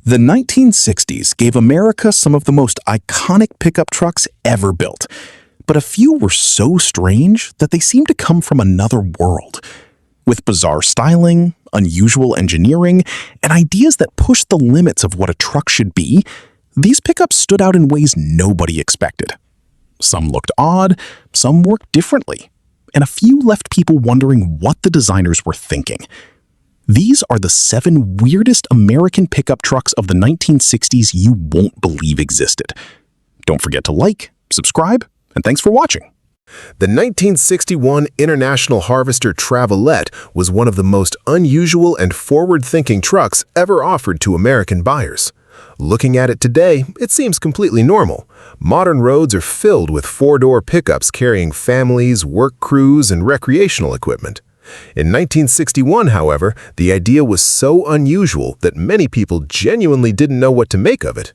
The 1960s gave America some of the most iconic pickup trucks ever built, but a few were so strange that they seemed to come from another world. With bizarre styling, unusual engineering, and ideas that pushed the limits of what a truck should be, these pickups stood out in ways nobody expected. Some looked odd, some worked differently, and a few left people wondering what the designers were thinking. These are the 7 weirdest American pickup trucks of the 1960s you won't believe existed. Don't forget to like, subscribe, and thanks for watching. The 1961 International Harvester Travelette was one of the most unusual and forward-thinking trucks ever offered to American buyers. Looking at it today, it seems completely normal. Modern roads are filled with 4-door pickups carrying families, work crews, and recreational equipment. In 1961, however, the idea was so unusual that many people genuinely didn't know what to make of it.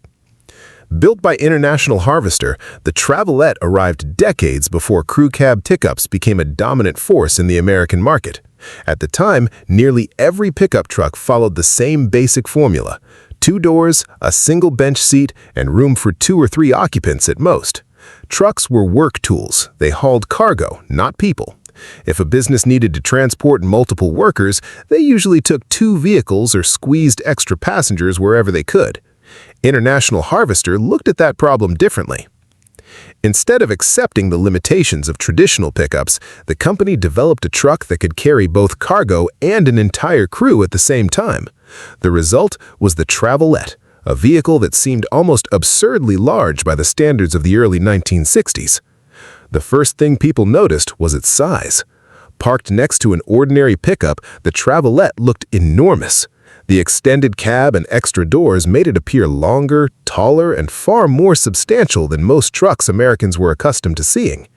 Built by International Harvester, the Travelette arrived decades before crew cab pickups became a dominant force in the American market. At the time, nearly every pickup truck followed the same basic formula: 2 doors, a single bench seat, and room for 2 or 3 occupants at most. Trucks were work tools. They hauled cargo, not people. If a business needed to transport multiple workers, they usually took 2 vehicles or squeezed extra passengers wherever they could. International Harvester looked at that problem differently. Instead of accepting the limitations of traditional pickups, the company developed a truck that could carry both cargo and an entire crew at the same time. The result was the Travelette, a vehicle that seemed almost absurdly large by the standards of the early 1960s. The first thing people noticed was its size. Parked next to an ordinary pickup, the Travelette looked enormous. The extended cab and extra doors made it appear longer, taller, and far more substantial than most trucks Americans were accustomed to seeing.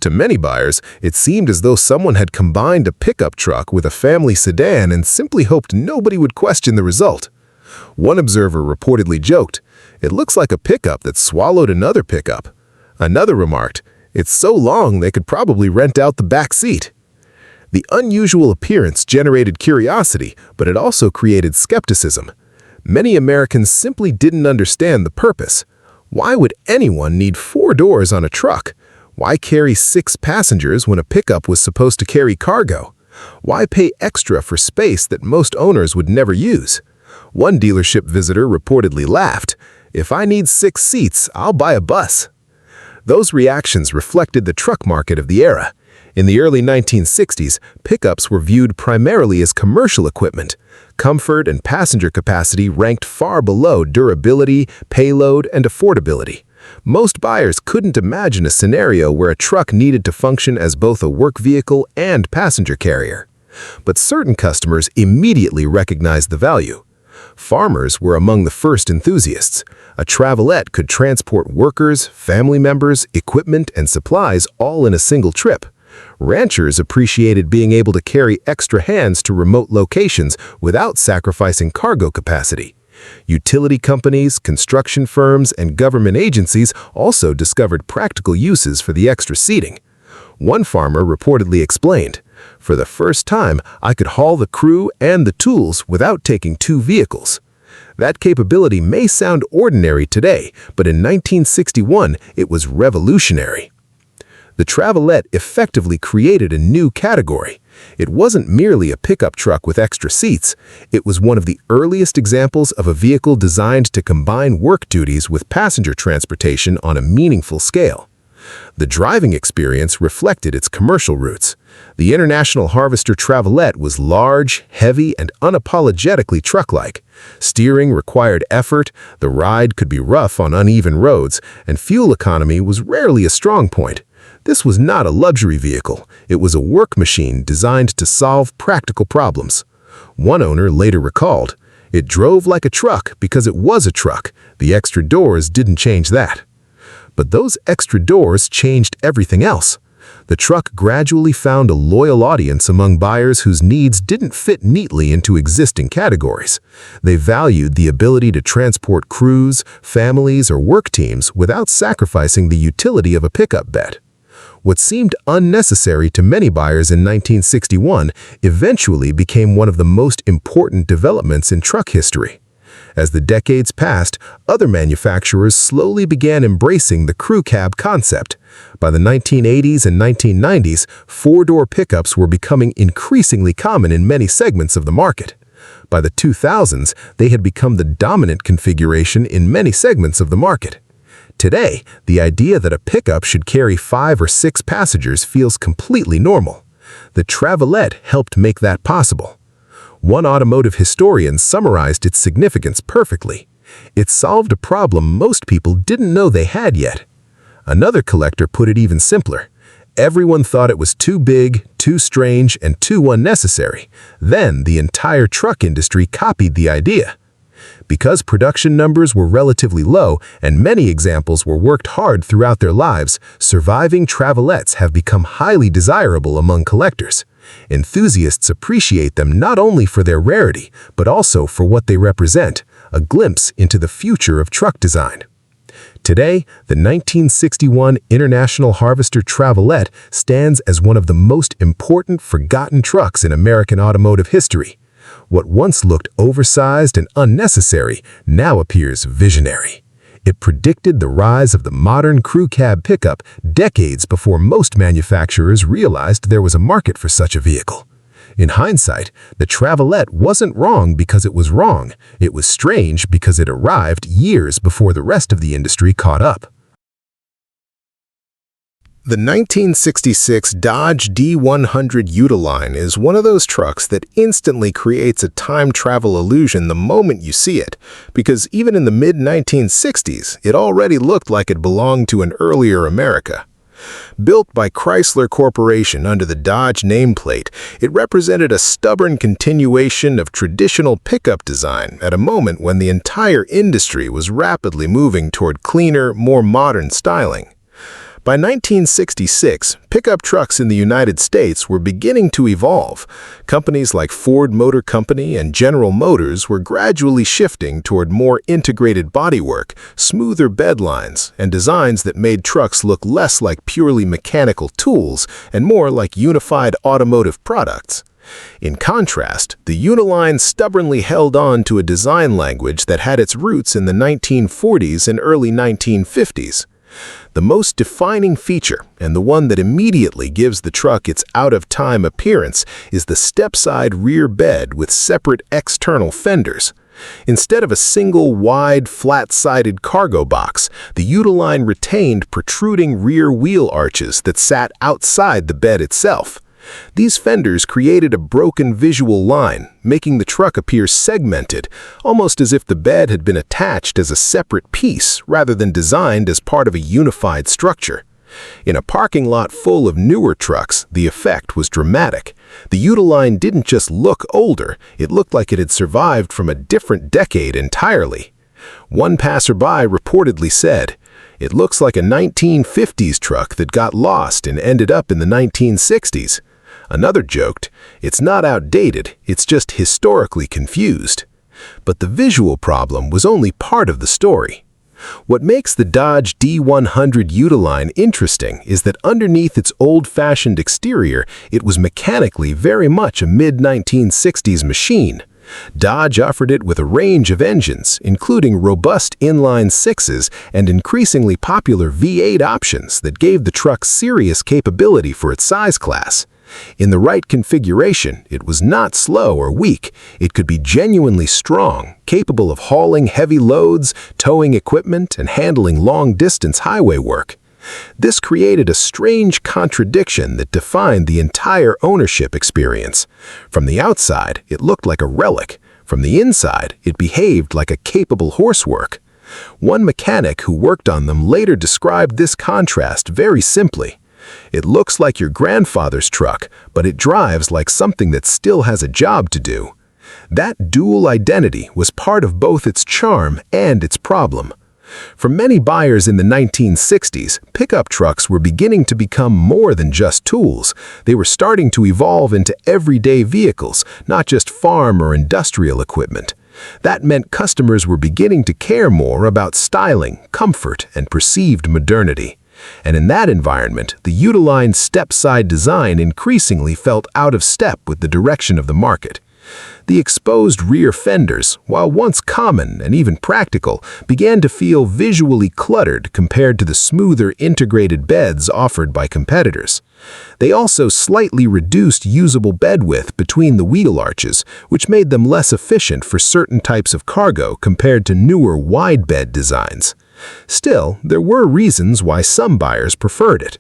To many buyers, it seemed as though someone had combined a pickup truck with a family sedan and simply hoped nobody would question the result. One observer reportedly joked, "It looks like a pickup that swallowed another pickup." Another remarked, "It's so long they could probably rent out the back seat." The unusual appearance generated curiosity, but it also created skepticism. Many Americans simply didn't understand the purpose. Why would anyone need 4 doors on a truck? Why carry 6 passengers when a pickup was supposed to carry cargo? Why pay extra for space that most owners would never use? One dealership visitor reportedly laughed, "If I need 6 seats, I'll buy a bus." Those reactions reflected the truck market of the era. In the early 1960s, pickups were viewed primarily as commercial equipment. Comfort and passenger capacity ranked far below durability, payload, and affordability. Most buyers couldn't imagine a scenario where a truck needed to function as both a work vehicle and passenger carrier. But certain customers immediately recognized the value. Farmers were among the first enthusiasts. A Travelette could transport workers, family members, equipment, and supplies all in a single trip. Ranchers appreciated being able to carry extra hands to remote locations without sacrificing cargo capacity. Utility companies, construction firms, and government agencies also discovered practical uses for the extra seating. One farmer reportedly explained, "For the first time, I could haul the crew and the tools without taking 2 vehicles." That capability may sound ordinary today, but in 1961, it was revolutionary. The Travelette effectively created a new category. It wasn't merely a pickup truck with extra seats. It was one of the earliest examples of a vehicle designed to combine work duties with passenger transportation on a meaningful scale. The driving experience reflected its commercial roots. The International Harvester Travelette was large, heavy, and unapologetically truck-like. Steering required effort, the ride could be rough on uneven roads, and fuel economy was rarely a strong point. This was not a luxury vehicle. It was a work machine designed to solve practical problems. One owner later recalled, "It drove like a truck because it was a truck. The extra doors didn't change that." But those extra doors changed everything else. The truck gradually found a loyal audience among buyers whose needs didn't fit neatly into existing categories. They valued the ability to transport crews, families, or work teams without sacrificing the utility of a pickup bed. What seemed unnecessary to many buyers in 1961 eventually became one of the most important developments in truck history. As the decades passed, other manufacturers slowly began embracing the crew cab concept. By the 1980s and 1990s, four-door pickups were becoming increasingly common in many segments of the market. By the 2000s, they had become the dominant configuration in many segments of the market. Today, the idea that a pickup should carry 5 or 6 passengers feels completely normal. The Travelette helped make that possible. One automotive historian summarized its significance perfectly. It solved a problem most people didn't know they had yet. Another collector put it even simpler. Everyone thought it was too big, too strange, and too unnecessary. Then the entire truck industry copied the idea. Because production numbers were relatively low and many examples were worked hard throughout their lives, surviving Travelettes have become highly desirable among collectors. Enthusiasts appreciate them not only for their rarity, but also for what they represent, a glimpse into the future of truck design. Today, the 1961 International Harvester Travelette stands as one of the most important forgotten trucks in American automotive history. What once looked oversized and unnecessary now appears visionary. It predicted the rise of the modern crew cab pickup decades before most manufacturers realized there was a market for such a vehicle. In hindsight, the Travelette wasn't wrong because it was wrong. It was strange because it arrived years before the rest of the industry caught up. The 1966 Dodge D100 Utiline is one of those trucks that instantly creates a time travel illusion the moment you see it, because even in the mid-1960s, it already looked like it belonged to an earlier America. Built by Chrysler Corporation under the Dodge nameplate, it represented a stubborn continuation of traditional pickup design at a moment when the entire industry was rapidly moving toward cleaner, more modern styling. By 1966, pickup trucks in the United States were beginning to evolve. Companies like Ford Motor Company and General Motors were gradually shifting toward more integrated bodywork, smoother bedlines, and designs that made trucks look less like purely mechanical tools and more like unified automotive products. In contrast, the Utiline stubbornly held on to a design language that had its roots in the 1940s and early 1950s. The most defining feature, and the one that immediately gives the truck its out-of-time appearance, is the step-side rear bed with separate external fenders. Instead of a single wide, flat-sided cargo box, the Utiline retained protruding rear wheel arches that sat outside the bed itself. These fenders created a broken visual line, making the truck appear segmented, almost as if the bed had been attached as a separate piece rather than designed as part of a unified structure. In a parking lot full of newer trucks, the effect was dramatic. The Utiline didn't just look older, it looked like it had survived from a different decade entirely. One passerby reportedly said, "It looks like a 1950s truck that got lost and ended up in the 1960s. Another joked, "It's not outdated, it's just historically confused." But the visual problem was only part of the story. What makes the Dodge D100 Utiline interesting is that underneath its old-fashioned exterior, it was mechanically very much a mid-1960s machine. Dodge offered it with a range of engines, including robust inline sixes and increasingly popular V8 options that gave the truck serious capability for its size class. In the right configuration, it was not slow or weak. It could be genuinely strong, capable of hauling heavy loads, towing equipment, and handling long-distance highway work. This created a strange contradiction that defined the entire ownership experience. From the outside, it looked like a relic. From the inside, it behaved like a capable horsework. One mechanic who worked on them later described this contrast very simply. "It looks like your grandfather's truck, but it drives like something that still has a job to do." That dual identity was part of both its charm and its problem. For many buyers in the 1960s, pickup trucks were beginning to become more than just tools. They were starting to evolve into everyday vehicles, not just farm or industrial equipment. That meant customers were beginning to care more about styling, comfort, and perceived modernity. And in that environment, the Utiline step-side design increasingly felt out of step with the direction of the market. The exposed rear fenders, while once common and even practical, began to feel visually cluttered compared to the smoother integrated beds offered by competitors. They also slightly reduced usable bed width between the wheel arches, which made them less efficient for certain types of cargo compared to newer wide bed designs. Still, there were reasons why some buyers preferred it.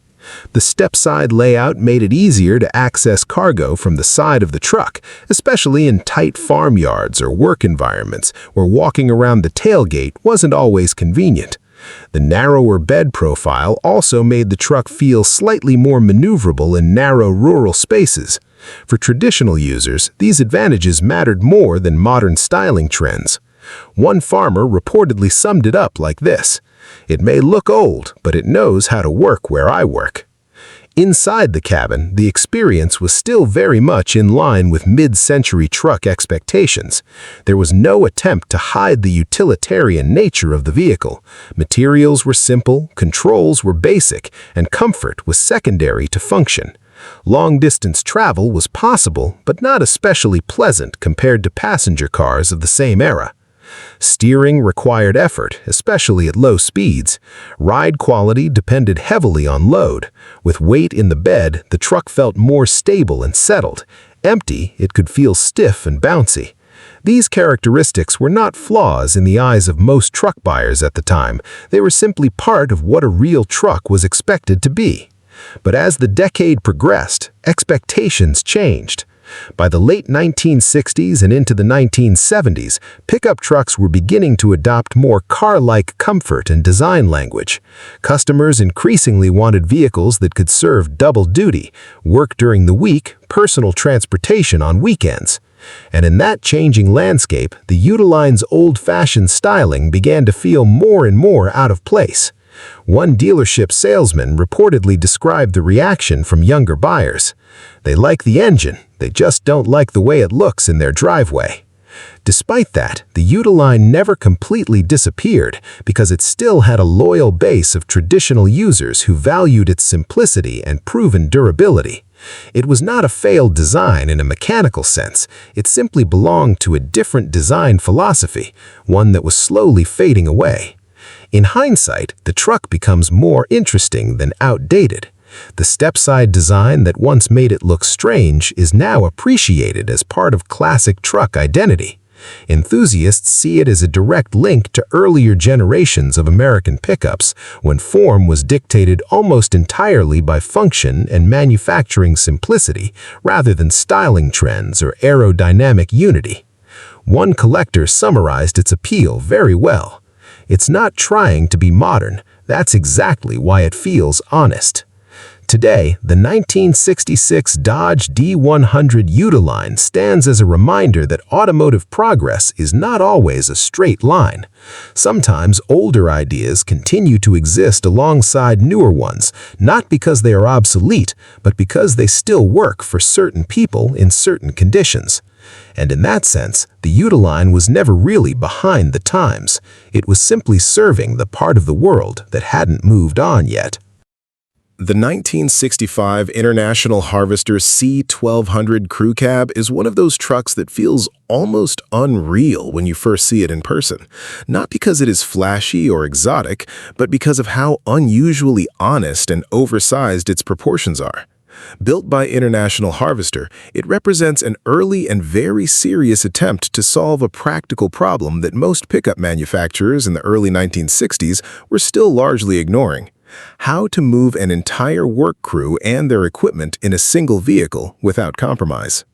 The step-side layout made it easier to access cargo from the side of the truck, especially in tight farmyards or work environments where walking around the tailgate wasn't always convenient. The narrower bed profile also made the truck feel slightly more maneuverable in narrow rural spaces. For traditional users, these advantages mattered more than modern styling trends. One farmer reportedly summed it up like this: "It may look old, but it knows how to work where I work." Inside the cabin, the experience was still very much in line with mid-century truck expectations. There was no attempt to hide the utilitarian nature of the vehicle. Materials were simple, controls were basic, and comfort was secondary to function. Long-distance travel was possible, but not especially pleasant compared to passenger cars of the same era. Steering required effort, especially at low speeds. Ride quality depended heavily on load. With weight in the bed, the truck felt more stable and settled. Empty, it could feel stiff and bouncy. These characteristics were not flaws in the eyes of most truck buyers at the time. They were simply part of what a real truck was expected to be. But as the decade progressed, expectations changed. By the late 1960s and into the 1970s, pickup trucks were beginning to adopt more car-like comfort and design language. Customers increasingly wanted vehicles that could serve double duty, work during the week, personal transportation on weekends. And in that changing landscape, the Utiline's old-fashioned styling began to feel more and more out of place. One dealership salesman reportedly described the reaction from younger buyers. "They like the engine, they just don't like the way it looks in their driveway." Despite that, the Utiline never completely disappeared because it still had a loyal base of traditional users who valued its simplicity and proven durability. It was not a failed design in a mechanical sense. It simply belonged to a different design philosophy, one that was slowly fading away. In hindsight, the truck becomes more interesting than outdated. The step-side design that once made it look strange is now appreciated as part of classic truck identity. Enthusiasts see it as a direct link to earlier generations of American pickups, when form was dictated almost entirely by function and manufacturing simplicity rather than styling trends or aerodynamic unity. One collector summarized its appeal very well. "It's not trying to be modern. That's exactly why it feels honest." Today, the 1966 Dodge D100 Utiline stands as a reminder that automotive progress is not always a straight line. Sometimes older ideas continue to exist alongside newer ones, not because they are obsolete, but because they still work for certain people in certain conditions. And in that sense, the Utiline was never really behind the times. It was simply serving the part of the world that hadn't moved on yet. The 1965 International Harvester C1200 Crew Cab is one of those trucks that feels almost unreal when you first see it in person. Not because it is flashy or exotic, but because of how unusually honest and oversized its proportions are. Built by International Harvester, it represents an early and very serious attempt to solve a practical problem that most pickup manufacturers in the early 1960s were still largely ignoring: how to move an entire work crew and their equipment in a single vehicle without compromise.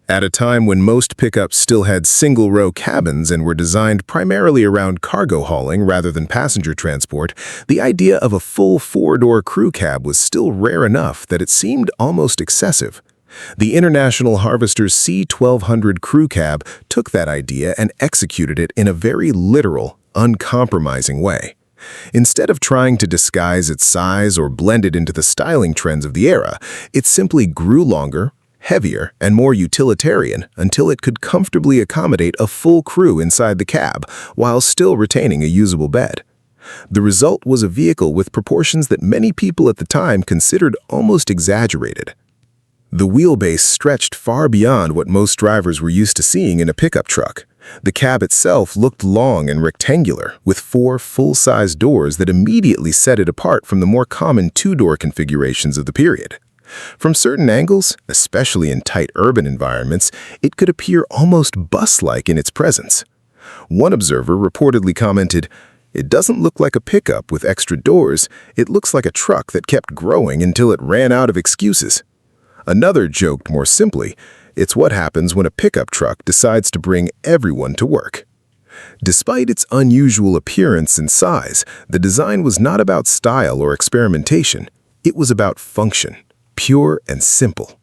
At a time when most pickups still had single-row cabins and were designed primarily around cargo hauling rather than passenger transport, the idea of a full four-door crew cab was still rare enough that it seemed almost excessive. The International Harvester's C1200 Crew Cab took that idea and executed it in a very literal, uncompromising way. Instead of trying to disguise its size or blend it into the styling trends of the era, it simply grew longer, heavier, and more utilitarian until it could comfortably accommodate a full crew inside the cab while still retaining a usable bed. The result was a vehicle with proportions that many people at the time considered almost exaggerated. The wheelbase stretched far beyond what most drivers were used to seeing in a pickup truck. The cab itself looked long and rectangular, with 4 full-size doors that immediately set it apart from the more common 2-door configurations of the period. From certain angles, especially in tight urban environments, it could appear almost bus-like in its presence. One observer reportedly commented, "It doesn't look like a pickup with extra doors, it looks like a truck that kept growing until it ran out of excuses." Another joked more simply, "It's what happens when a pickup truck decides to bring everyone to work." Despite its unusual appearance and size, the design was not about style or experimentation. It was about function, pure and simple.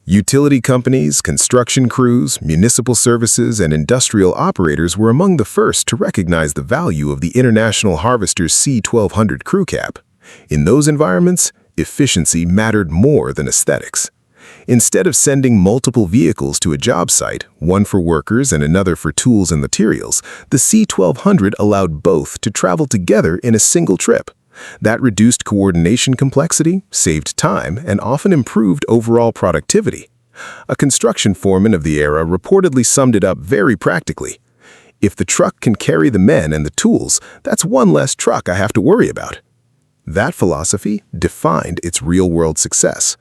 Utility companies, construction crews, municipal services, and industrial operators were among the first to recognize the value of the International Harvester's C1200 crew cab. In those environments, efficiency mattered more than aesthetics. Instead of sending multiple vehicles to a job site, one for workers and another for tools and materials, the C1200 allowed both to travel together in a single trip. That reduced coordination complexity, saved time, and often improved overall productivity. A construction foreman of the era reportedly summed it up very practically. "If the truck can carry the men and the tools, that's one less truck I have to worry about." That philosophy defined its real-world success.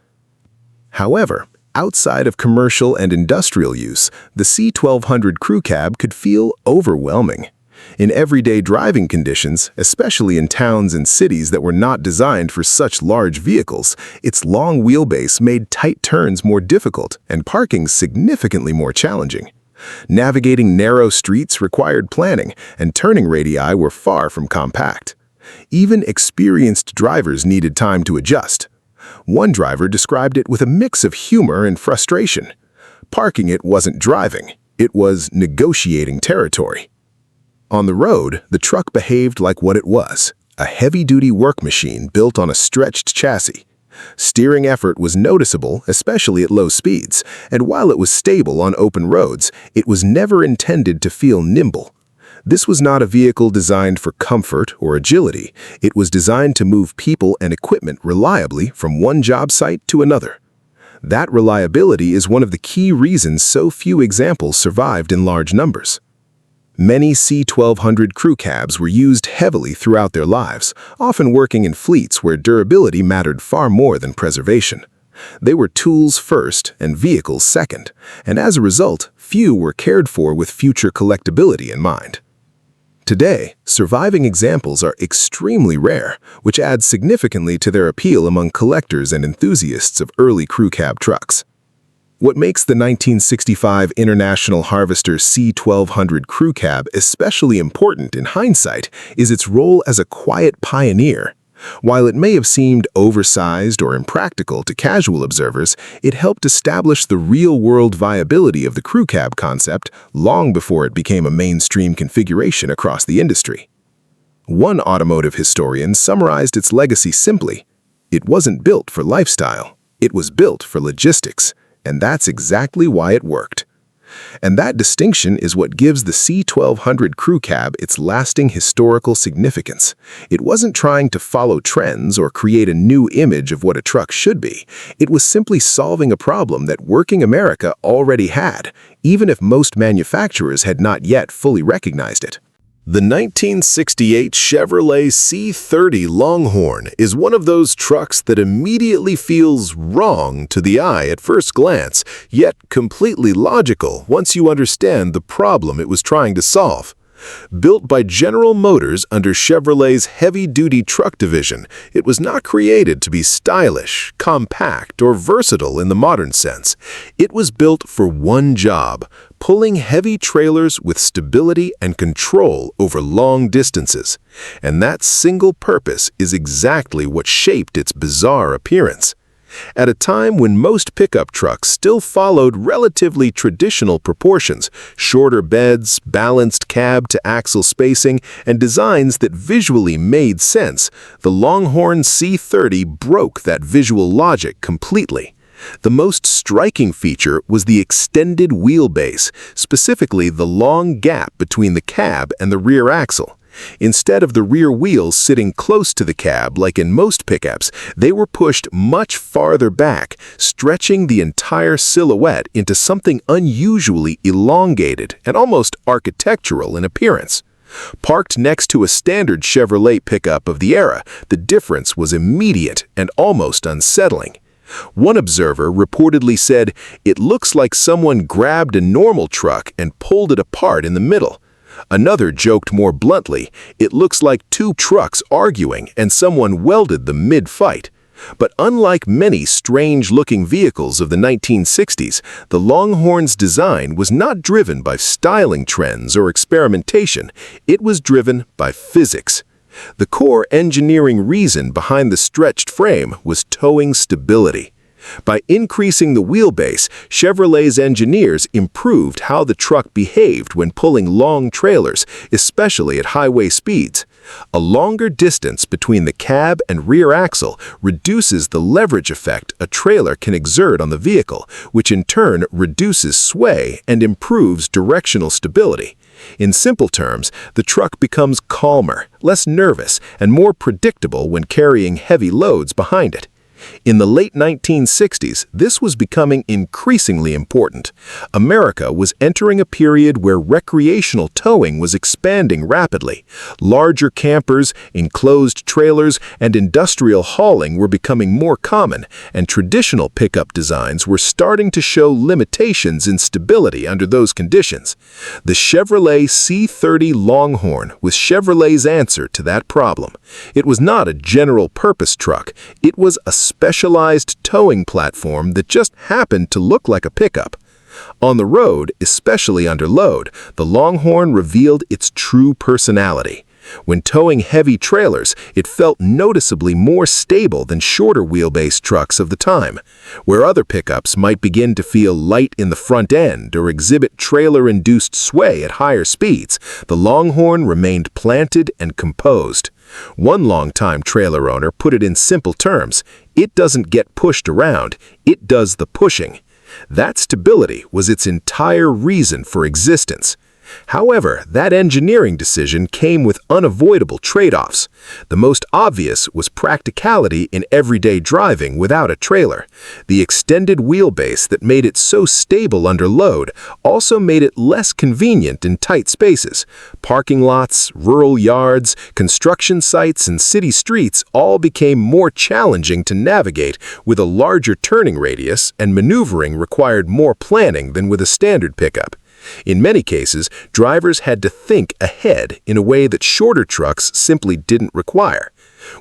However, outside of commercial and industrial use, the C1200 crew cab could feel overwhelming. In everyday driving conditions, especially in towns and cities that were not designed for such large vehicles, its long wheelbase made tight turns more difficult and parking significantly more challenging. Navigating narrow streets required planning, and turning radii were far from compact. Even experienced drivers needed time to adjust. One driver described it with a mix of humor and frustration. Parking it wasn't driving, it was negotiating territory. On the road, the truck behaved like what it was, a heavy-duty work machine built on a stretched chassis. Steering effort was noticeable, especially at low speeds, and while it was stable on open roads, it was never intended to feel nimble. This was not a vehicle designed for comfort or agility. It was designed to move people and equipment reliably from one job site to another. That reliability is one of the key reasons so few examples survived in large numbers. Many C1200 crew cabs were used heavily throughout their lives, often working in fleets where durability mattered far more than preservation. They were tools first and vehicles second, and as a result, few were cared for with future collectability in mind. Today, surviving examples are extremely rare, which adds significantly to their appeal among collectors and enthusiasts of early crew cab trucks. What makes the 1965 International Harvester C1200 crew cab especially important in hindsight is its role as a quiet pioneer. While it may have seemed oversized or impractical to casual observers, it helped establish the real-world viability of the crew cab concept long before it became a mainstream configuration across the industry. One automotive historian summarized its legacy simply: "It wasn't built for lifestyle, it was built for logistics, and that's exactly why it worked." And that distinction is what gives the C1200 crew cab its lasting historical significance. It wasn't trying to follow trends or create a new image of what a truck should be. It was simply solving a problem that working America already had, even if most manufacturers had not yet fully recognized it. The 1968 Chevrolet C30 Longhorn is one of those trucks that immediately feels wrong to the eye at first glance, yet completely logical once you understand the problem it was trying to solve. Built by General Motors under Chevrolet's heavy-duty truck division, it was not created to be stylish, compact, or versatile in the modern sense. It was built for one job: pulling heavy trailers with stability and control over long distances. And that single purpose is exactly what shaped its bizarre appearance. At a time when most pickup trucks still followed relatively traditional proportions, shorter beds, balanced cab-to-axle spacing, and designs that visually made sense, the Longhorn C30 broke that visual logic completely. The most striking feature was the extended wheelbase, specifically the long gap between the cab and the rear axle. Instead of the rear wheels sitting close to the cab like in most pickups, they were pushed much farther back, stretching the entire silhouette into something unusually elongated and almost architectural in appearance. Parked next to a standard Chevrolet pickup of the era, the difference was immediate and almost unsettling. One observer reportedly said, "It looks like someone grabbed a normal truck and pulled it apart in the middle." Another joked more bluntly, "It looks like two trucks arguing and someone welded them mid-fight." But unlike many strange-looking vehicles of the 1960s, the Longhorn's design was not driven by styling trends or experimentation. It was driven by physics. The core engineering reason behind the stretched frame was towing stability. By increasing the wheelbase, Chevrolet's engineers improved how the truck behaved when pulling long trailers, especially at highway speeds. A longer distance between the cab and rear axle reduces the leverage effect a trailer can exert on the vehicle, which in turn reduces sway and improves directional stability. In simple terms, the truck becomes calmer, less nervous, and more predictable when carrying heavy loads behind it. In the late 1960s, this was becoming increasingly important. America was entering a period where recreational towing was expanding rapidly. Larger campers, enclosed trailers, and industrial hauling were becoming more common, and traditional pickup designs were starting to show limitations in stability under those conditions. The Chevrolet C30 Longhorn was Chevrolet's answer to that problem. It was not a general-purpose truck. It was a specialized towing platform that just happened to look like a pickup. On the road, especially under load, the Longhorn revealed its true personality. When towing heavy trailers, it felt noticeably more stable than shorter wheelbase trucks of the time. Where other pickups might begin to feel light in the front end or exhibit trailer-induced sway at higher speeds, the Longhorn remained planted and composed. One longtime trailer owner put it in simple terms: "It doesn't get pushed around, it does the pushing." That stability was its entire reason for existence. However, that engineering decision came with unavoidable trade-offs. The most obvious was practicality in everyday driving without a trailer. The extended wheelbase that made it so stable under load also made it less convenient in tight spaces. Parking lots, rural yards, construction sites, and city streets all became more challenging to navigate with a larger turning radius, and maneuvering required more planning than with a standard pickup. In many cases, drivers had to think ahead in a way that shorter trucks simply didn't require.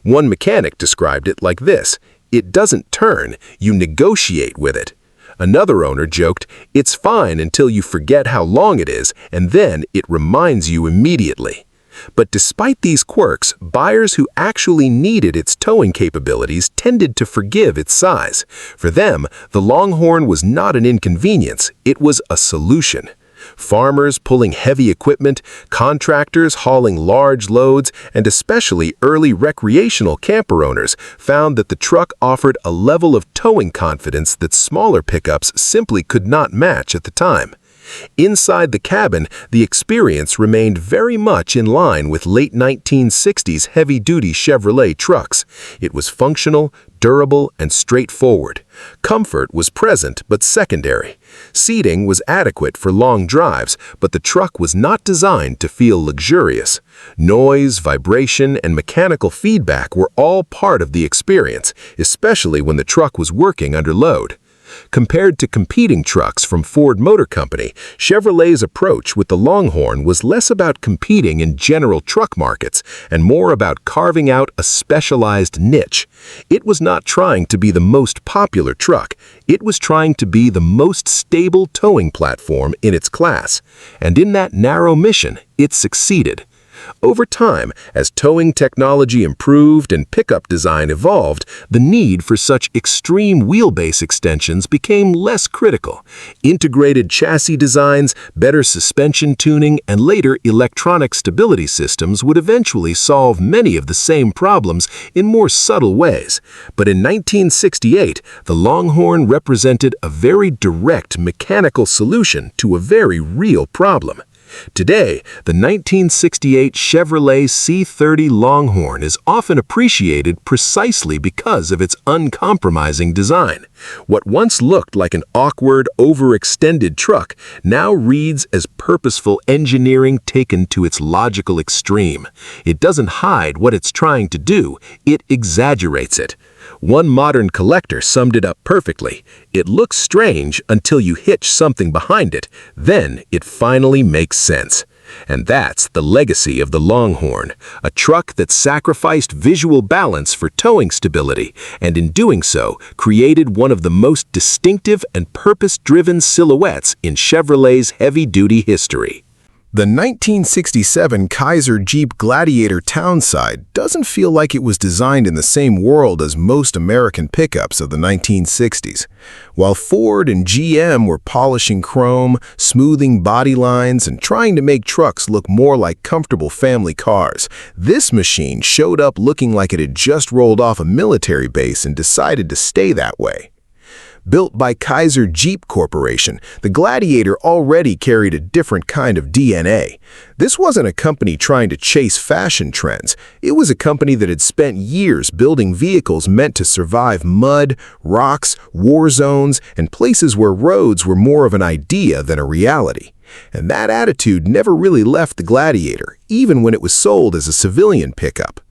One mechanic described it like this: "It doesn't turn, you negotiate with it." Another owner joked, "It's fine until you forget how long it is, and then it reminds you immediately." But despite these quirks, buyers who actually needed its towing capabilities tended to forgive its size. For them, the Longhorn was not an inconvenience, it was a solution. Farmers pulling heavy equipment, contractors hauling large loads, and especially early recreational camper owners found that the truck offered a level of towing confidence that smaller pickups simply could not match at the time. Inside the cabin, the experience remained very much in line with late 1960s heavy-duty Chevrolet trucks. It was functional, durable, and straightforward. Comfort was present but secondary. Seating was adequate for long drives, but the truck was not designed to feel luxurious. Noise, vibration, and mechanical feedback were all part of the experience, especially when the truck was working under load. Compared to competing trucks from Ford Motor Company, Chevrolet's approach with the Longhorn was less about competing in general truck markets and more about carving out a specialized niche. It was not trying to be the most popular truck, it was trying to be the most stable towing platform in its class. And in that narrow mission, it succeeded. Over time, as towing technology improved and pickup design evolved, the need for such extreme wheelbase extensions became less critical. Integrated chassis designs, better suspension tuning, and later electronic stability systems would eventually solve many of the same problems in more subtle ways. But in 1968, the Longhorn represented a very direct mechanical solution to a very real problem. Today, the 1968 Chevrolet C30 Longhorn is often appreciated precisely because of its uncompromising design. What once looked like an awkward, overextended truck now reads as purposeful engineering taken to its logical extreme. It doesn't hide what it's trying to do, it exaggerates it. One modern collector summed it up perfectly. It looks strange until you hitch something behind it, then it finally makes sense. And that's the legacy of the Longhorn, a truck that sacrificed visual balance for towing stability, and in doing so, created one of the most distinctive and purpose-driven silhouettes in Chevrolet's heavy-duty history. The 1967 Kaiser Jeep Gladiator Townside doesn't feel like it was designed in the same world as most American pickups of the 1960s. While Ford and GM were polishing chrome, smoothing body lines, and trying to make trucks look more like comfortable family cars, this machine showed up looking like it had just rolled off a military base and decided to stay that way. Built by Kaiser Jeep Corporation, the Gladiator already carried a different kind of DNA. This wasn't a company trying to chase fashion trends. It was a company that had spent years building vehicles meant to survive mud, rocks, war zones, and places where roads were more of an idea than a reality. And that attitude never really left the Gladiator, even when it was sold as a civilian pickup.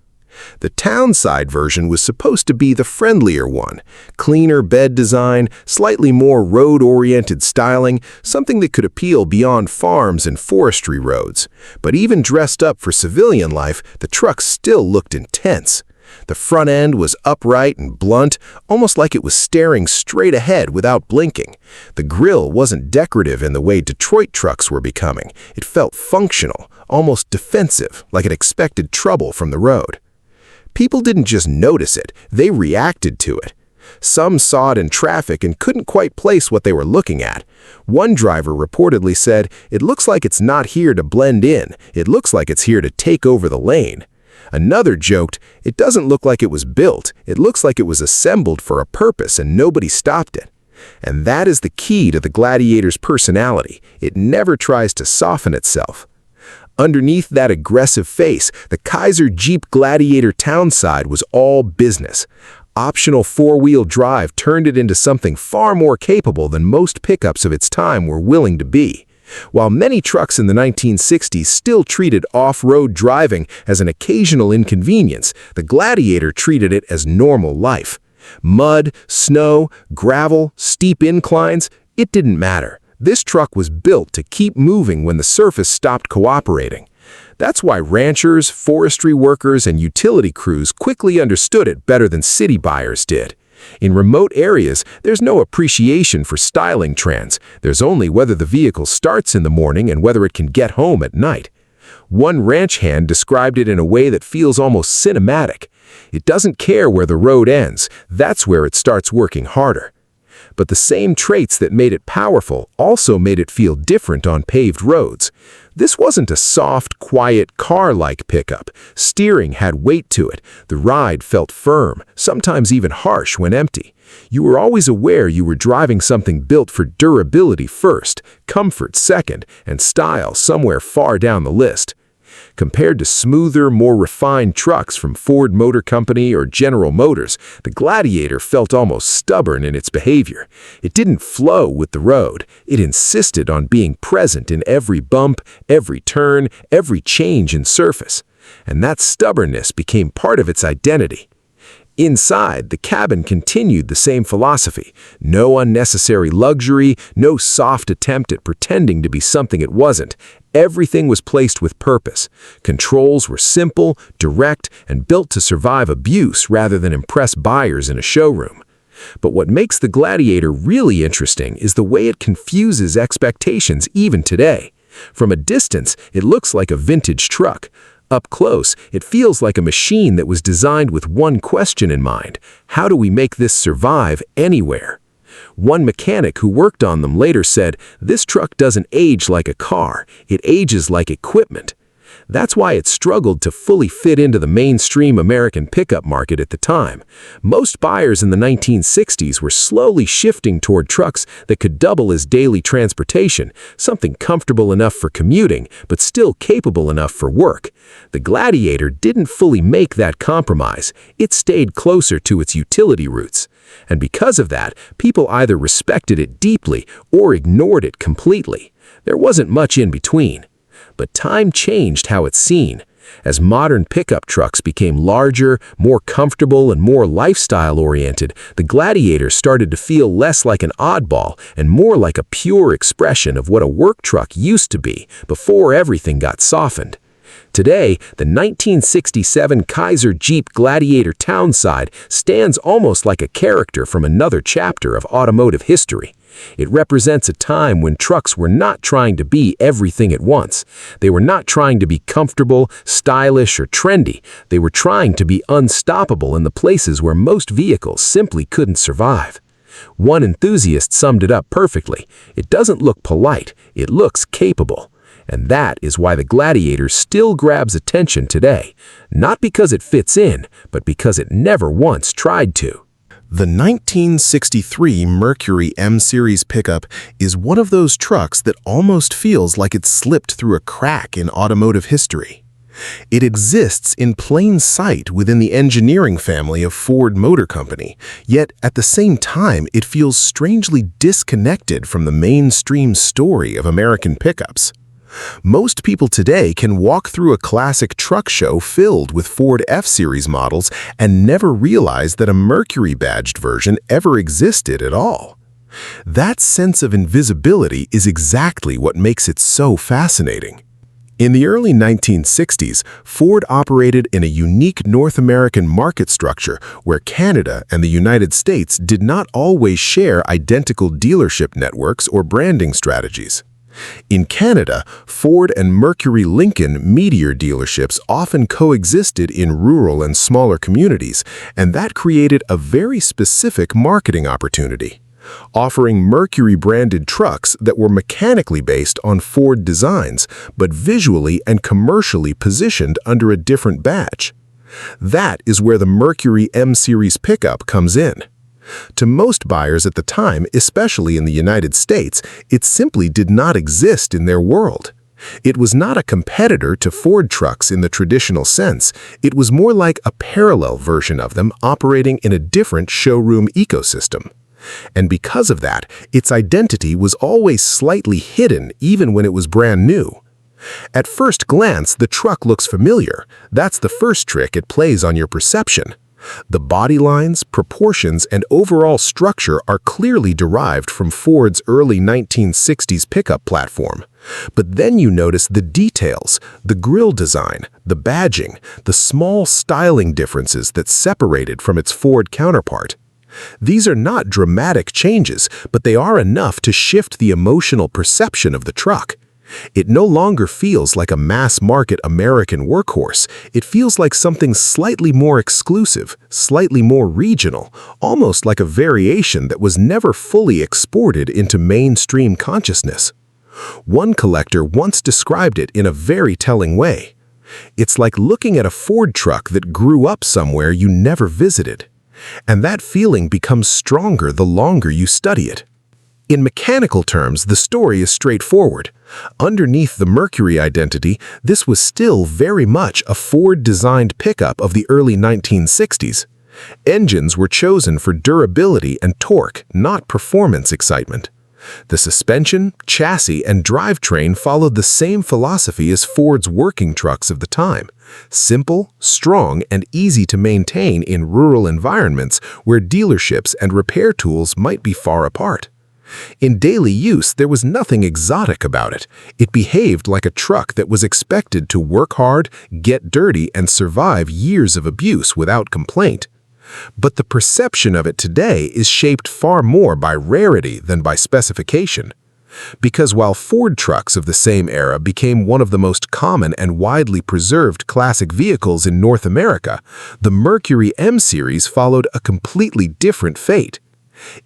The Townside version was supposed to be the friendlier one. Cleaner bed design, slightly more road-oriented styling, something that could appeal beyond farms and forestry roads. But even dressed up for civilian life, the truck still looked intense. The front end was upright and blunt, almost like it was staring straight ahead without blinking. The grille wasn't decorative in the way Detroit trucks were becoming. It felt functional, almost defensive, like it expected trouble from the road. People didn't just notice it, they reacted to it. Some saw it in traffic and couldn't quite place what they were looking at. One driver reportedly said, "It looks like it's not here to blend in, it looks like it's here to take over the lane." Another joked, "It doesn't look like it was built, it looks like it was assembled for a purpose and nobody stopped it." And that is the key to the Gladiator's personality. It never tries to soften itself. Underneath that aggressive face, the Kaiser Jeep Gladiator Townside was all business. Optional four-wheel drive turned it into something far more capable than most pickups of its time were willing to be. While many trucks in the 1960s still treated off-road driving as an occasional inconvenience, the Gladiator treated it as normal life. Mud, snow, gravel, steep inclines, it didn't matter. This truck was built to keep moving when the surface stopped cooperating. That's why ranchers, forestry workers, and utility crews quickly understood it better than city buyers did. In remote areas, there's no appreciation for styling trends. There's only whether the vehicle starts in the morning and whether it can get home at night. One ranch hand described it in a way that feels almost cinematic. It doesn't care where the road ends, that's where it starts working harder. But the same traits that made it powerful also made it feel different on paved roads. This wasn't a soft, quiet, car-like pickup. Steering had weight to it. The ride felt firm, sometimes even harsh when empty. You were always aware you were driving something built for durability first, comfort second, and style somewhere far down the list. Compared to smoother, more refined trucks from Ford Motor Company or General Motors, the Gladiator felt almost stubborn in its behavior. It didn't flow with the road. It insisted on being present in every bump, every turn, every change in surface. And that stubbornness became part of its identity. Inside, the cabin continued the same philosophy. No unnecessary luxury, no soft attempt at pretending to be something it wasn't. Everything was placed with purpose. Controls were simple, direct, and built to survive abuse rather than impress buyers in a showroom. But what makes the Gladiator really interesting is the way it confuses expectations even today. From a distance, it looks like a vintage truck. Up close, it feels like a machine that was designed with one question in mind: how do we make this survive anywhere? One mechanic who worked on them later said, "This truck doesn't age like a car, it ages like equipment." That's why it struggled to fully fit into the mainstream American pickup market at the time. Most buyers in the 1960s were slowly shifting toward trucks that could double as daily transportation, something comfortable enough for commuting, but still capable enough for work. The Gladiator didn't fully make that compromise. It stayed closer to its utility roots. And because of that, people either respected it deeply or ignored it completely. There wasn't much in between. But time changed how it's seen. As modern pickup trucks became larger, more comfortable, and more lifestyle-oriented, the Gladiator started to feel less like an oddball and more like a pure expression of what a work truck used to be before everything got softened. Today, the 1967 Kaiser Jeep Gladiator Townside stands almost like a character from another chapter of automotive history. It represents a time when trucks were not trying to be everything at once. They were not trying to be comfortable, stylish, or trendy. They were trying to be unstoppable in the places where most vehicles simply couldn't survive. One enthusiast summed it up perfectly. It doesn't look polite, it looks capable. And that is why the Gladiator still grabs attention today. Not because it fits in, but because it never once tried to. The 1963 Mercury M-Series pickup is one of those trucks that almost feels like it slipped through a crack in automotive history. It exists in plain sight within the engineering family of Ford Motor Company, yet at the same time it feels strangely disconnected from the mainstream story of American pickups. Most people today can walk through a classic truck show filled with Ford F-Series models and never realize that a Mercury-badged version ever existed at all. That sense of invisibility is exactly what makes it so fascinating. In the early 1960s, Ford operated in a unique North American market structure where Canada and the United States did not always share identical dealership networks or branding strategies. In Canada, Ford and Mercury Lincoln Meteor dealerships often coexisted in rural and smaller communities, and that created a very specific marketing opportunity. Offering Mercury-branded trucks that were mechanically based on Ford designs, but visually and commercially positioned under a different badge. That is where the Mercury M-Series pickup comes in. To most buyers at the time, especially in the United States, it simply did not exist in their world. It was not a competitor to Ford trucks in the traditional sense. It was more like a parallel version of them operating in a different showroom ecosystem. And because of that, its identity was always slightly hidden even when it was brand new. At first glance, the truck looks familiar. That's the first trick it plays on your perception. The body lines, proportions, and overall structure are clearly derived from Ford's early 1960s pickup platform. But then you notice the details, the grille design, the badging, the small styling differences that separate it from its Ford counterpart. These are not dramatic changes, but they are enough to shift the emotional perception of the truck. It no longer feels like a mass-market American workhorse. It feels like something slightly more exclusive, slightly more regional, almost like a variation that was never fully exported into mainstream consciousness. One collector once described it in a very telling way. It's like looking at a Ford truck that grew up somewhere you never visited. And that feeling becomes stronger the longer you study it. In mechanical terms, the story is straightforward. Underneath the Mercury identity, this was still very much a Ford-designed pickup of the early 1960s. Engines were chosen for durability and torque, not performance excitement. The suspension, chassis, and drivetrain followed the same philosophy as Ford's working trucks of the time. Simple, strong, and easy to maintain in rural environments where dealerships and repair tools might be far apart. In daily use, there was nothing exotic about it. It behaved like a truck that was expected to work hard, get dirty, and survive years of abuse without complaint. But the perception of it today is shaped far more by rarity than by specification. Because while Ford trucks of the same era became one of the most common and widely preserved classic vehicles in North America, the Mercury M-Series followed a completely different fate.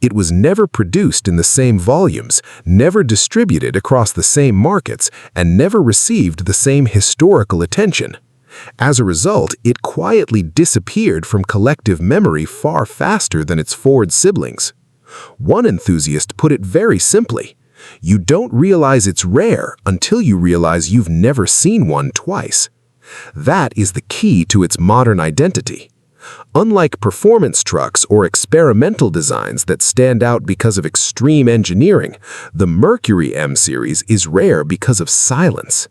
It was never produced in the same volumes, never distributed across the same markets, and never received the same historical attention. As a result, it quietly disappeared from collective memory far faster than its Ford siblings. One enthusiast put it very simply: you don't realize it's rare until you realize you've never seen one twice. That is the key to its modern identity. Unlike performance trucks or experimental designs that stand out because of extreme engineering, the Mercury M Series is rare because of silence.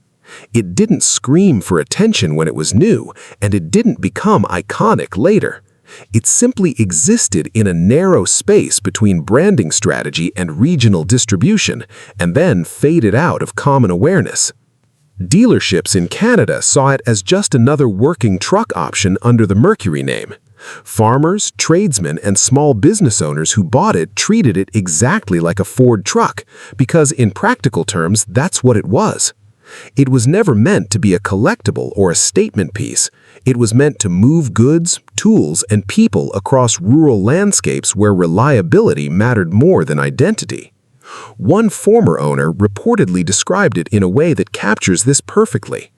It didn't scream for attention when it was new, and it didn't become iconic later. It simply existed in a narrow space between branding strategy and regional distribution, and then faded out of common awareness. Dealerships in Canada saw it as just another working truck option under the Mercury name. Farmers, tradesmen, and small business owners who bought it treated it exactly like a Ford truck, because in practical terms, that's what it was. It was never meant to be a collectible or a statement piece. It was meant to move goods, tools, and people across rural landscapes where reliability mattered more than identity. One former owner reportedly described it in a way that captures this perfectly.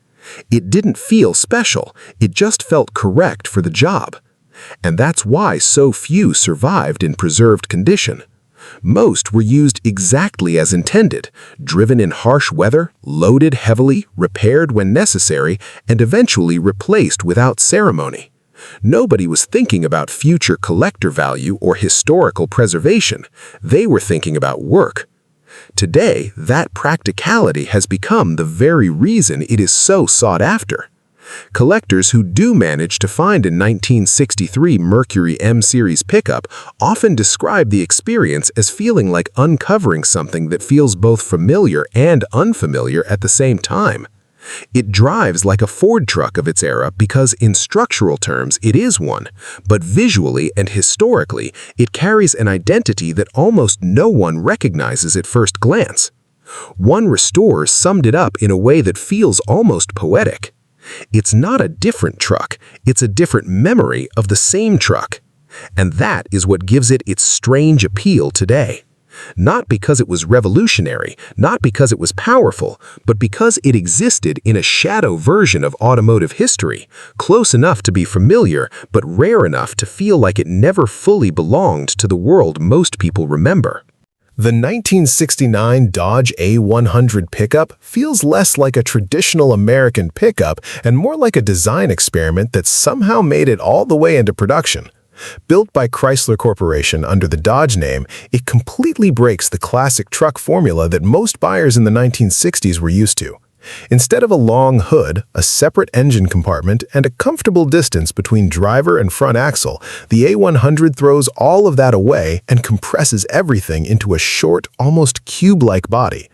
It didn't feel special, it just felt correct for the job. And that's why so few survived in preserved condition. Most were used exactly as intended, driven in harsh weather, loaded heavily, repaired when necessary, and eventually replaced without ceremony. Nobody was thinking about future collector value or historical preservation. They were thinking about work. Today, that practicality has become the very reason it is so sought after. Collectors who do manage to find a 1963 Mercury M Series pickup often describe the experience as feeling like uncovering something that feels both familiar and unfamiliar at the same time. It drives like a Ford truck of its era because in structural terms it is one, but visually and historically it carries an identity that almost no one recognizes at first glance. One restorer summed it up in a way that feels almost poetic. It's not a different truck, it's a different memory of the same truck. And that is what gives it its strange appeal today. Not because it was revolutionary, not because it was powerful, but because it existed in a shadow version of automotive history, close enough to be familiar, but rare enough to feel like it never fully belonged to the world most people remember. The 1969 Dodge A100 pickup feels less like a traditional American pickup and more like a design experiment that somehow made it all the way into production. Built by Chrysler Corporation under the Dodge name, it completely breaks the classic truck formula that most buyers in the 1960s were used to. Instead of a long hood, a separate engine compartment, and a comfortable distance between driver and front axle, the A100 throws all of that away and compresses everything into a short, almost cube-like body.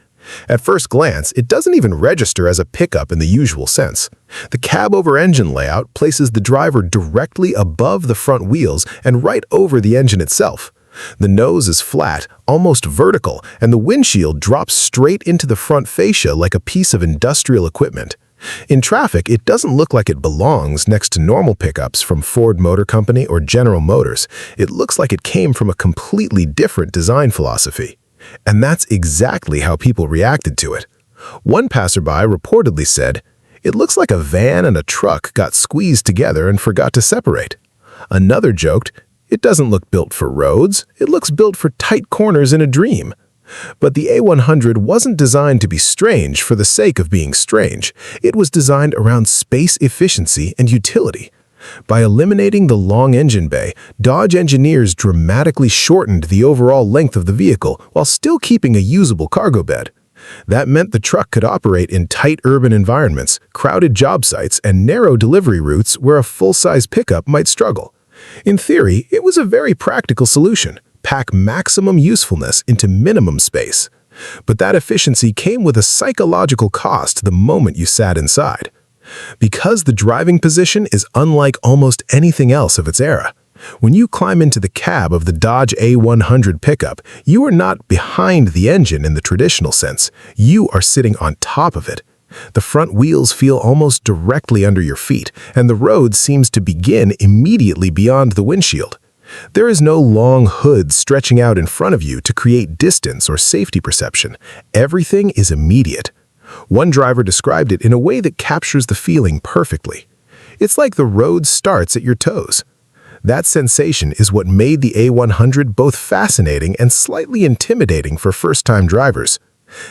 At first glance, it doesn't even register as a pickup in the usual sense. The cab-over-engine layout places the driver directly above the front wheels and right over the engine itself. The nose is flat, almost vertical, and the windshield drops straight into the front fascia like a piece of industrial equipment. In traffic, it doesn't look like it belongs next to normal pickups from Ford Motor Company or General Motors. It looks like it came from a completely different design philosophy. And that's exactly how people reacted to it. One passerby reportedly said, "It looks like a van and a truck got squeezed together and forgot to separate." Another joked, "It doesn't look built for roads, it looks built for tight corners in a dream." But the A100 wasn't designed to be strange for the sake of being strange. It was designed around space efficiency and utility. By eliminating the long engine bay, Dodge engineers dramatically shortened the overall length of the vehicle while still keeping a usable cargo bed. That meant the truck could operate in tight urban environments, crowded job sites, and narrow delivery routes where a full-size pickup might struggle. In theory, it was a very practical solution: pack maximum usefulness into minimum space. But that efficiency came with a psychological cost the moment you sat inside. Because the driving position is unlike almost anything else of its era. When you climb into the cab of the Dodge A100 pickup, you are not behind the engine in the traditional sense. You are sitting on top of it. The front wheels feel almost directly under your feet, and the road seems to begin immediately beyond the windshield. There is no long hood stretching out in front of you to create distance or safety perception. Everything is immediate. One driver described it in a way that captures the feeling perfectly. It's like the road starts at your toes. That sensation is what made the A100 both fascinating and slightly intimidating for first-time drivers.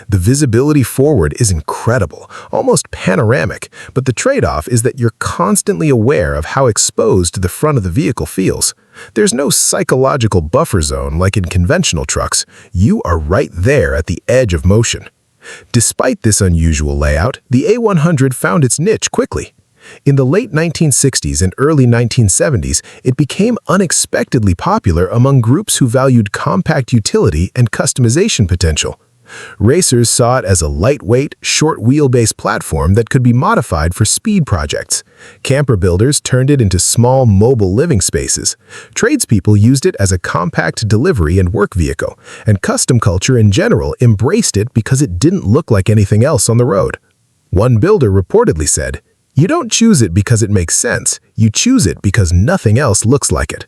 The visibility forward is incredible, almost panoramic, but the trade-off is that you're constantly aware of how exposed the front of the vehicle feels. There's no psychological buffer zone like in conventional trucks. You are right there at the edge of motion. Despite this unusual layout, the A100 found its niche quickly. In the late 1960s and early 1970s, it became unexpectedly popular among groups who valued compact utility and customization potential. Racers saw it as a lightweight, short-wheelbase platform that could be modified for speed projects. Camper builders turned it into small, mobile living spaces. Tradespeople used it as a compact delivery and work vehicle, and custom culture in general embraced it because it didn't look like anything else on the road. One builder reportedly said, "You don't choose it because it makes sense. You choose it because nothing else looks like it."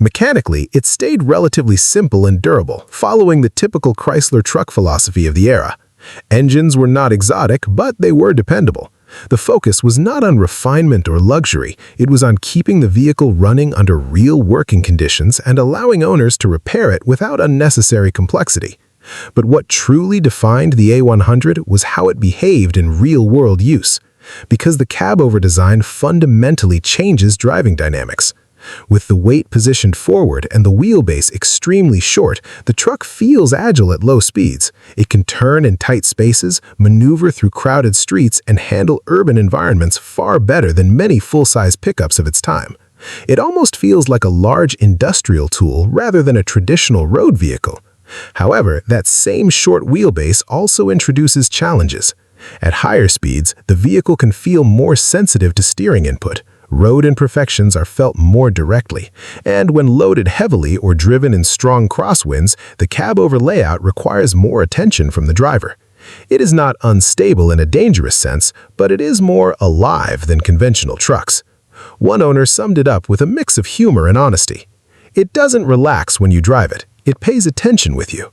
Mechanically, it stayed relatively simple and durable, following the typical Chrysler truck philosophy of the era. Engines were not exotic, but they were dependable. The focus was not on refinement or luxury, it was on keeping the vehicle running under real working conditions and allowing owners to repair it without unnecessary complexity. But what truly defined the A100 was how it behaved in real-world use, because the cab-over design fundamentally changes driving dynamics. With the weight positioned forward and the wheelbase extremely short, the truck feels agile at low speeds. It can turn in tight spaces, maneuver through crowded streets, and handle urban environments far better than many full-size pickups of its time. It almost feels like a large industrial tool rather than a traditional road vehicle. However, that same short wheelbase also introduces challenges. At higher speeds, the vehicle can feel more sensitive to steering input. Road imperfections are felt more directly, and when loaded heavily or driven in strong crosswinds, the cab-over layout requires more attention from the driver. It is not unstable in a dangerous sense, but it is more alive than conventional trucks. One owner summed it up with a mix of humor and honesty. "It doesn't relax when you drive it, it pays attention with you."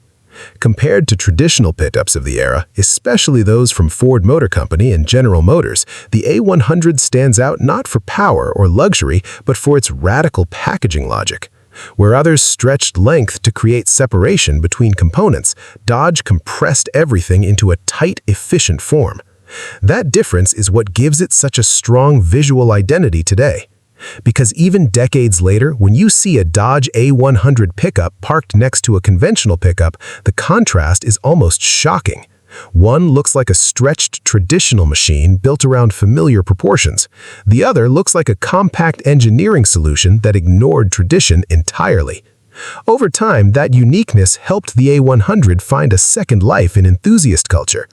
Compared to traditional pickups of the era, especially those from Ford Motor Company and General Motors, the A100 stands out not for power or luxury, but for its radical packaging logic. Where others stretched length to create separation between components, Dodge compressed everything into a tight, efficient form. That difference is what gives it such a strong visual identity today. Because even decades later, when you see a Dodge A100 pickup parked next to a conventional pickup, the contrast is almost shocking. One looks like a stretched traditional machine built around familiar proportions. The other looks like a compact engineering solution that ignored tradition entirely. Over time, that uniqueness helped the A100 find a second life in enthusiast culture.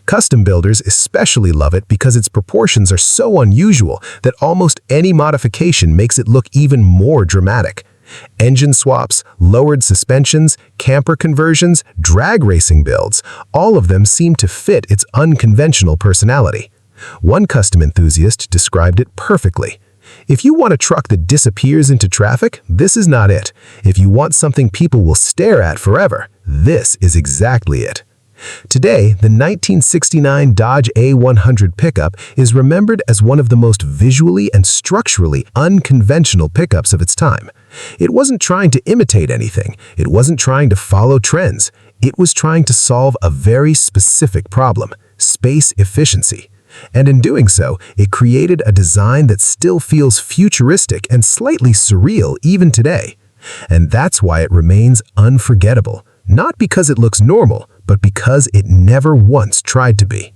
Custom builders especially love it because its proportions are so unusual that almost any modification makes it look even more dramatic. Engine swaps, lowered suspensions, camper conversions, drag racing builds, all of them seem to fit its unconventional personality. One custom enthusiast described it perfectly. "If you want a truck that disappears into traffic, this is not it. If you want something people will stare at forever, this is exactly it." Today, the 1969 Dodge A100 pickup is remembered as one of the most visually and structurally unconventional pickups of its time. It wasn't trying to imitate anything. It wasn't trying to follow trends. It was trying to solve a very specific problem: space efficiency. And in doing so, it created a design that still feels futuristic and slightly surreal even today. And that's why it remains unforgettable. Not because it looks normal, but because it never once tried to be.